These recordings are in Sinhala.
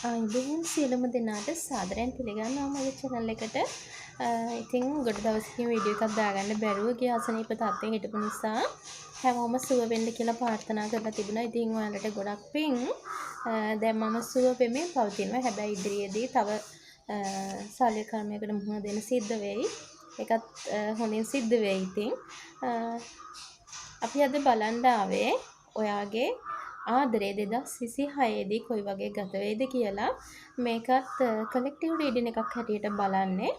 අයිබෝන් සියලුම දෙනාට සාදරයෙන් පිළිගන්නවා මගේ channel එකට. ඉතින් ගොඩ දවසකින් වීඩියෝ එකක් දාගන්න බැරුව ගිය අසනීප තත්ත්වයෙන් හිටපු නිසා හැමෝම සුව වෙන්න කියලා ප්‍රාර්ථනා කරලා තිබුණා. ඉතින් ඔයාලට ගොඩක් පිං. දැන් මම සුව වෙමින් පවතිනවා. හැබැයි ඉදිරියේදී තව ශල්‍ය කර්මයකට මුහුණ දෙන්න සිද්ධ වෙයි. ඒකත් හොඳින් සිද්ධ වෙයි. ඉතින් අපි අද බලන්න ආවේ ඔයාගේ ආදරේ 2026 දී කොයි වගේ ගත වෙයිද කියලා. මේකත් කලෙක්ටිව් රීඩින් එකක් හැටියට බලන්නේ.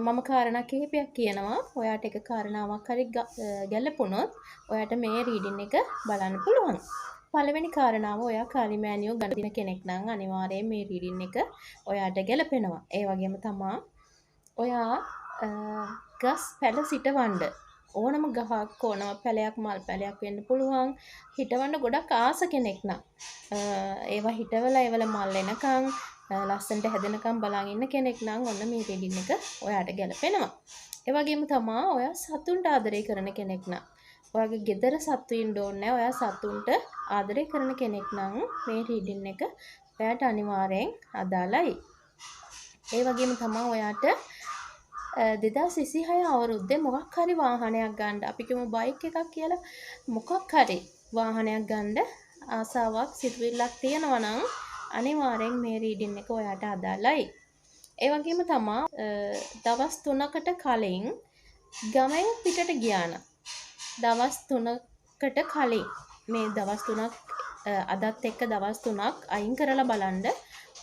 මම කාරණා කිහිපයක් කියනවා. ඔයාට එක කාරණාවක් හරි ගැලපුණොත් ඔයාට මේ රීඩින් එක බලන්න පුළුවන්. පළවෙනි කාරණාව ඔයා කාලිමෑනියෝ ගන්න දින කෙනෙක් නම් අනිවාර්යයෙන් මේ රීඩින් එක ඔයාට ගැලපෙනවා. ඒ වගේම තමා ඔයා ගස් පැල සිටවන්න ඕනම ගහක් ඕනම පැලයක් මල් පැලයක් වෙන්න පුළුවන්. හිටවන්න ගොඩක් ආස කෙනෙක් නම් ඒවා හිටවලා ඒවල මල් එනකන් ලස්සනට හැදෙනකන් බලන් ඉන්න කෙනෙක් නම් ඔන්න මේ රීඩින් එක ඔයාට ගැලපෙනවා. ඒ වගේම තමා ඔයා සතුන්ට ආදරය කරන කෙනෙක් නම් ඔයාගේ ගෙදර සත්තු ඉන්න ඕනේ. ඔයා සතුන්ට ආදරය කරන කෙනෙක් නම් මේ රීඩින් එක ඔයාට අනිවාර්යෙන් අදාළයි. ඒ වගේම තමා ඔයාට 2026 අවුරුද්දේ මොකක් හරි වාහනයක් ගන්න, අපි කියමු බයික් එකක් කියලා, මොකක් හරි වාහනයක් ගන්න ආසාවක් සිතුවිල්ලක් තියෙනවා නම් අනිවාර්යෙන් මේ රීඩින් එක ඔයාට අදාළයි. ඒ වගේම තමා දවස් 3කට කලින් ගමෙන් පිටට ගියා නම් දවස් 3කට කලින් මේ දවස් 3ක් අදත් එක්ක දවස් 3ක් අයින් කරලා බලන්න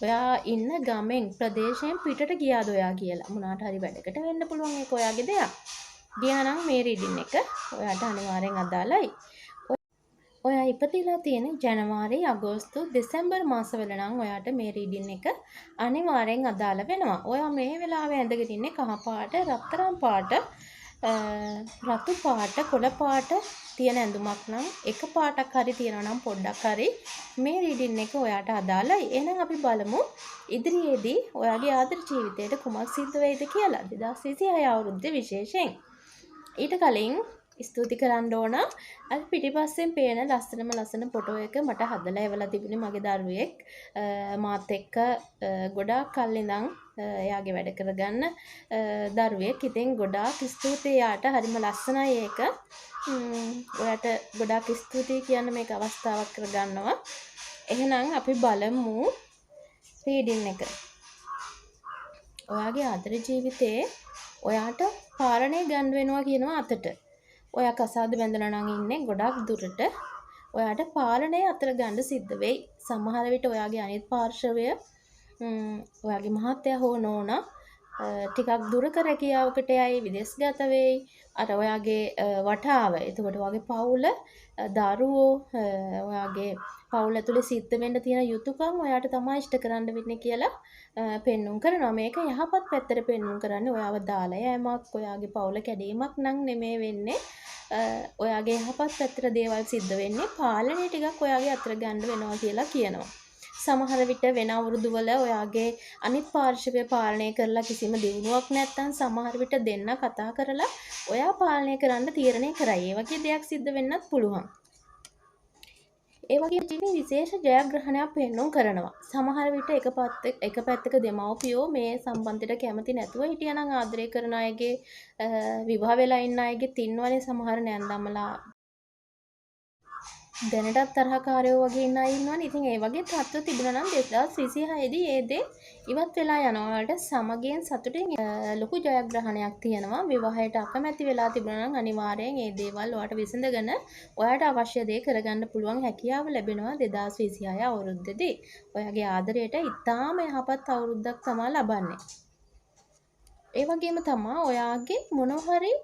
ඔයා ඉන්න ගමෙන් ප්‍රදේශයෙන් පිටට ගියාද ඔයා කියලා. මොනාට හරි වැඩකට වෙන්න පුළුවන්, ඒක ඔයාගේ දෙයක්. ගියා නම් මේ රීඩින් එක ඔයාට අනිවාර්යෙන් අදාළයි. ඔයා ඉපදිලා තියෙන ජනවාරි, අගෝස්තු, දෙසැම්බර් මාසවල නම් ඔයාට මේ රීඩින් එක අනිවාර්යෙන් අදාළ වෙනවා. ඔයා මේ වෙලාවේ ඇඳගෙන ඉන්නේ කහ පාට, රත්තරන් පාට, රතු පාට, කොළ පාට තියෙන ඇඳුමක් නම් එක පාටක් හරි තියෙනවා නම් පොඩ්ඩක් හරි මේ රීඩින් එක ඔයාට අදාළයි. එහෙනම් අපි බලමු ඉදිරියේදී ඔයාගේ ආදර ජීවිතයට කුමක් සිද්ධ වෙයිද කියලා 2026 අවුරුද්දේ විශේෂයෙන්. ඊට කලින් ස්තුති කරන්න ඕන අර පිටිපස්සෙන් පේන ලස්සන ෆොටෝ එක මට හදලා එවලා තිබුණේ මගේ දරුවෙක් මාත් එක්ක ගොඩාක් කල් ඉඳන් එයාගේ වැඩ කරගන්න දරුවෙක්. ඉතින් ගොඩාක් ස්තුතියි යාට. හරිම ලස්සනයි ඒක. ඔයාට ගොඩාක් ස්තුතියි කියන්න මේක අවස්ථාවක් කරගන්නවා. එහෙනම් අපි බලමු රීඩින් එක. ඔයාගේ ආදර ජීවිතේ ඔයාට පාලනය ගන්න වෙනවා කියනවා අතට. ඔයා කසාද බැඳලා නම් ඉන්නේ ගොඩක් දුරට. ඔයාට පාලනය අතර ගන්න සිද්ධ වෙයි. සමහර විට ඔයාගේ අනිත් පාර්ශවය ඔයාගේ මහත්තයා හෝ නෝනා ටිකක් දුරක රැකියාවකට යයි, විදේශගත වෙයි. අර ඔයාගේ වටාව, එතකොට ඔයාගේ පවුල, දරුවෝ, ඔයාගේ පවුල ඇතුලේ සිද්ධ වෙන්න තියෙන යුතුයකම් ඔයාට තමයි ඉෂ්ට කරන්න වෙන්නේ කියලා පෙන්눔 කරනවා. මේක යහපත් පැත්තට පෙන්눔 කරන්නේ ඔයාව දාලා යෑමක්, ඔයාගේ පවුල කැඩීමක් නම් නෙමෙයි වෙන්නේ. ඔයාගේ යහපත් පැත්තට දේවල් සිද්ධ වෙන්නේ පාලනය ටිකක් ඔයාගේ අතර ගන්න වෙනවා කියලා කියනවා. සමහර විට වෙන අවුරුදුවල ඔයාගේ අනිත් පාර්ශවය පාලනය කරලා කිසිම දියුණුවක් නැත්නම් සමහර විට දෙන්න කතා කරලා ඔයා පාලනය කරන්න තීරණය කරයි. ඒ වගේ දෙයක් සිද්ධ වෙන්නත් පුළුවන්. ඒ වගේ ජීවිතේ විශේෂ ජයග්‍රහණයක් පෙන්වන්න කරනවා. සමහර විට එක පැත්තක දෙමව්පියෝ මේ සම්බන්ධයට කැමති නැතුව හිටියනම් ආදරය කරන අයගේ විවාහ වෙලා ඉන්න අයගේ තින්වනේ සමහර නැන්දම්මලා දැනටත් තරහකාරයෝ වගේ ඉන්න අය ඉන්නවනේ. ඉතින් ඒ වගේ තත්ත්ව තිබුණා නම් 2026 දී ඒ දේ ඉවත් වෙලා යනවා. වලට සමගියෙන් සතුටින් ලොකු ජයග්‍රහණයක් තියෙනවා. විවාහයට අකමැති වෙලා තිබුණා නම් අනිවාර්යෙන් ඒ දේවල් ඔයාට විසඳගෙන ඔයාට අවශ්‍ය දේ කරගන්න පුළුවන් හැකියාව ලැබෙනවා 2026 අවුරුද්දේදී. ඔයාගේ ආදරයට ඉතාම යහපත් අවුරුද්දක් තමයි ලබන්නේ. ඒ වගේම තමයි ඔයාගේ මොනවා හරි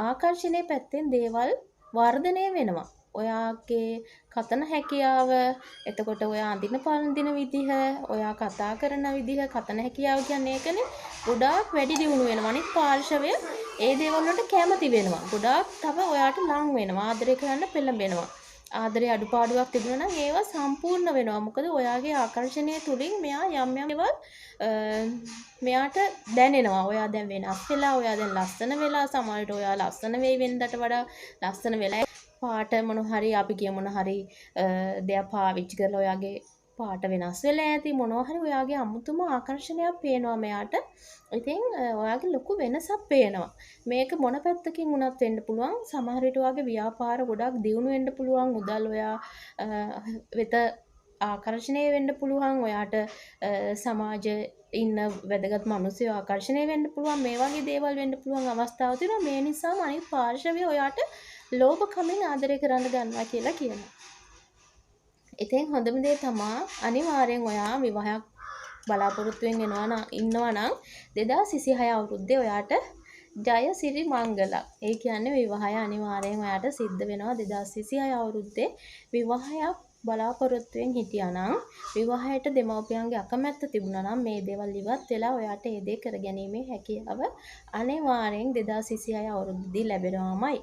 ආකර්ෂණීය පැත්තෙන් දේවල් වර්ධනය වෙනවා. ඔයාගේ කතන හැකියාව, එතකොට ඔයා අඳින පළඳින විදිහ, ඔයා කතා කරන විදිහ, කතන හැකියාව කියන්නේ ඒකනේ. ගොඩාක් වැඩි දියුණු වෙනවා. අනිත් පාර්ශවය ඒ දේවල් වලට කැමති වෙනවා. ගොඩාක් තව ඔයාට ලං වෙනවා. ආදරය කරන්න පෙළඹෙනවා. ආදරේ අඩුපාඩුවක් තිබුණා නම් ඒවා සම්පූර්ණ වෙනවා. මොකද ඔයාගේ ආකර්ෂණය තුලින් මෙයා යම් දේවල් මෙයාට දැනෙනවා. ඔයා දැන් වෙනස් වෙලා, ඔයා දැන් ලස්සන වෙලා, සමහරවිට ඔයා ලස්සන වෙයි වෙනදට වඩා ලස්සන වෙලා පාට මොන හරි අපි කිය මොන හරි දෙයක් පාවිච්චි කරලා ඔයාගේ පාට වෙනස් වෙලා ඇති මොනවා හරි ඔයාගේ අමුතුම ආකර්ෂණයක් පේනවා මෙයාට. ඉතින් ඔයාගේ ලොකු වෙනසක් පේනවා. මේක මොන පැත්තකින් වුණත් වෙන්න පුළුවන්. සමහර විට ඔයාගේ ව්‍යාපාර ගොඩක් දියුණු වෙන්න පුළුවන්. මුදල් ඔයා වෙත ආකර්ෂණය වෙන්න පුළුවන්. ඔයාට සමාජයේ ඉන්න වැදගත් මිනිස්සු ආකර්ෂණය වෙන්න පුළුවන්. මේ වගේ දේවල් වෙන්න පුළුවන් අවස්ථාව තියෙනවා. මේ නිසාම අනිත් පාර්ශවය ඔයාට ලෝභකමින් ආදරය කරන්න ගන්නවා කියලා කියනවා. ඉතින් හොඳම දේ තමා අනිවාර්යෙන් ඔයා විවාහයක් බලාපොරොත්තුෙන් ඉන්නවා නම් 2026 අවුරුද්දේ ඔයාට ජය සිරි මංගල. ඒ කියන්නේ විවාහය අනිවාර්යෙන් ඔයාට සිද්ධ වෙනවා 2026 අවුරුද්දේ විවාහයක් බලාපොරොත්තුෙන් හිටියා නම් විවාහයට දෙමව්පියන්ගේ අකමැත්ත තිබුණා නම් මේ දේවල් ඉවත් වෙලා ඔයාට ඒ දේ කරගැනීමේ හැකියාව අනිවාර්යෙන් 2026 අවුරුද්දේදී ලැබෙනවාමයි.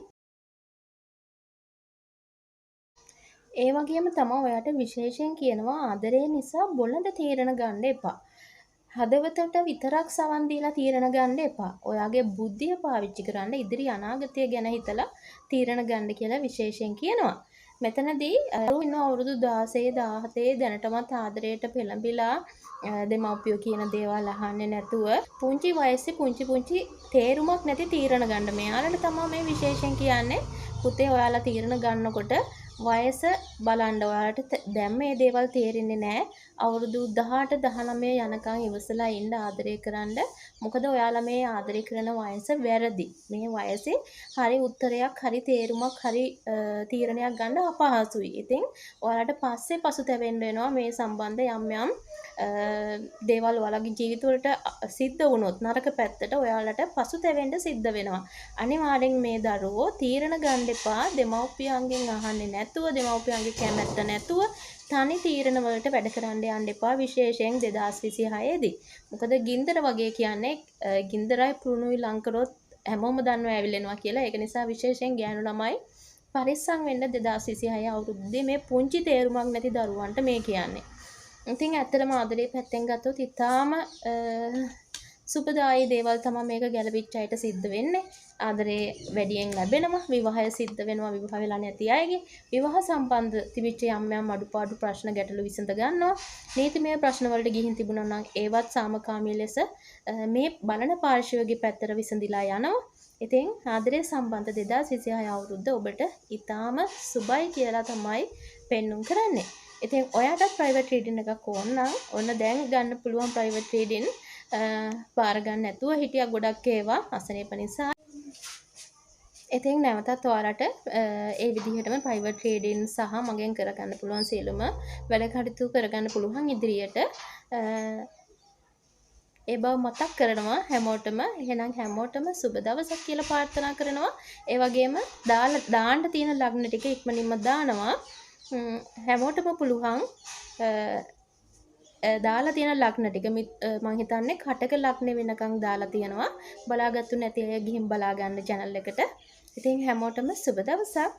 ඒ වගේම තමයි ඔයාට විශේෂයෙන් කියනවා ආදරය නිසා බොළඳ තීරණ ගන්න එපා. හදවතට විතරක් සවන් දීලා තීරණ ගන්න එපා. ඔයාගේ බුද්ධිය පාවිච්චි කරන්න ඉදිරි අනාගතය ගැන හිතලා තීරණ ගන්න කියලා විශේෂයෙන් කියනවා. මෙතනදී ඉන්න අවුරුදු 16 17 දැනටමත් ආදරයට පෙළඹිලා දෙමව්පියෝ කියන දේවල් අහන්නේ නැතුව පුංචි වයසේ පුංචි තේරුමක් නැති තීරණ ගන්න. මෙයාලට තමයි මේ විශේෂයෙන් කියන්නේ පුතේ ඔයාලා තීරණ ගන්නකොට වයස බලන්න. ඔයාලට දැන් මේ දේවල් තේරෙන්නේ නැහැ. අවුරුදු 18 19 යනකම් ඉවසලා ඉන්න ආදරය කරන්න. මොකද ඔයාලා මේ ආදරය කරන වයස වැරදි. මේ වයසේ හරි උත්තරයක් හරි තේරුමක් හරි තීරණයක් ගන්න අපහසුයි. ඉතින් ඔයාලට පස්සේ පසුතැවෙන්න වෙනවා මේ සම්බන්ධ යම් දේවල් ඔයාලගේ ජීවිතවලට සිද්ධ වුණොත් නරක පැත්තට ඔයාලට පසුතැවෙන්න සිද්ධ වෙනවා. අනිවාර්යෙන් මේ දරුවෝ තීරණ ගන්න එපා. දෙමව්පියන්ගෙන් අහන්නේ නැතුව දෙමව්පියන්ගේ කැමැත්ත නැතුව තනි තීරණ වලට වැඩ කරන්න යන්න එපා. විශේෂයෙන් 2026 දී. මොකද ගින්දර වගේ කියන්නේ ගින්දරයි පුරුණුයි ලං කරොත් හැමෝම දන්නවා ඇවිලෙනවා කියලා. ඒක නිසා විශේෂයෙන් ගෑනු ළමයි පරිස්සම් වෙන්න 2026 අවුරුද්දේ මේ පුංචි තේරුමක් නැති දරුවන්ට මේ කියන්නේ. ඉතින් ඇත්තටම ආදරේ පැත්තෙන් ගත්තොත් ඉතාලම සුබදායී දේවල් තමයි මේක ගැලපිච්ච අයට සිද්ධ වෙන්නේ. ආදරේ වැඩියෙන් ලැබෙනවා. විවාහය සිද්ධ වෙනවා. විවාහ වෙලා නැති අයගේ විවාහ සම්බන්ධ තිබිච්ච යම් අඩුපාඩු ප්‍රශ්න ගැටලු විසඳ ගන්නවා. නීතිමය ප්‍රශ්න වලට ගිහින් තිබුණා නම් ඒවත් සාමකාමී ලෙස මේ බලන පාර්ශවයේ පැත්තට විසඳිලා යනවා. ඉතින් ආදරේ සම්බන්ධ 2026 අවුරුද්ද ඔබට ඊටාම සුබයි කියලා තමයි පෙන්눔 කරන්නේ. ඉතින් ඔයාටත් ප්‍රයිවට් රීඩින් එකක් ඕන නම් ඔන්න දැන් ගන්න පුළුවන් ප්‍රයිවට් රීඩින් බාර ගන්න නැතුව හිටියා ගොඩක් ඒවා අසනීප නිසා. ඉතින් නැවතත් ඔයාලට ඒ විදිහටම ප්‍රයිවට් රීඩින් සහ මගෙන් කරගන්න පුළුවන් සියලුම වැඩ කටයුතු කරගන්න පුළුවන් ඉදිරියට. ඒ බව මතක් කරනවා හැමෝටම. එහෙනම් හැමෝටම සුබ දවසක් කියලා ප්‍රාර්ථනා කරනවා. ඒ වගේම දාන්න තියෙන ලග්න ටික ඉක්මනින්ම දානවා. හැමෝටම පුළුවන් දාලා තියෙන ලග්න ටික මම හිතන්නේ කටක ලග්න වෙනකන් දාලා තියෙනවා. බලාගත්තු නැති අය ගිහින් බලා ගන්න channel එකට. ඉතින් හැමෝටම සුබ දවසක්.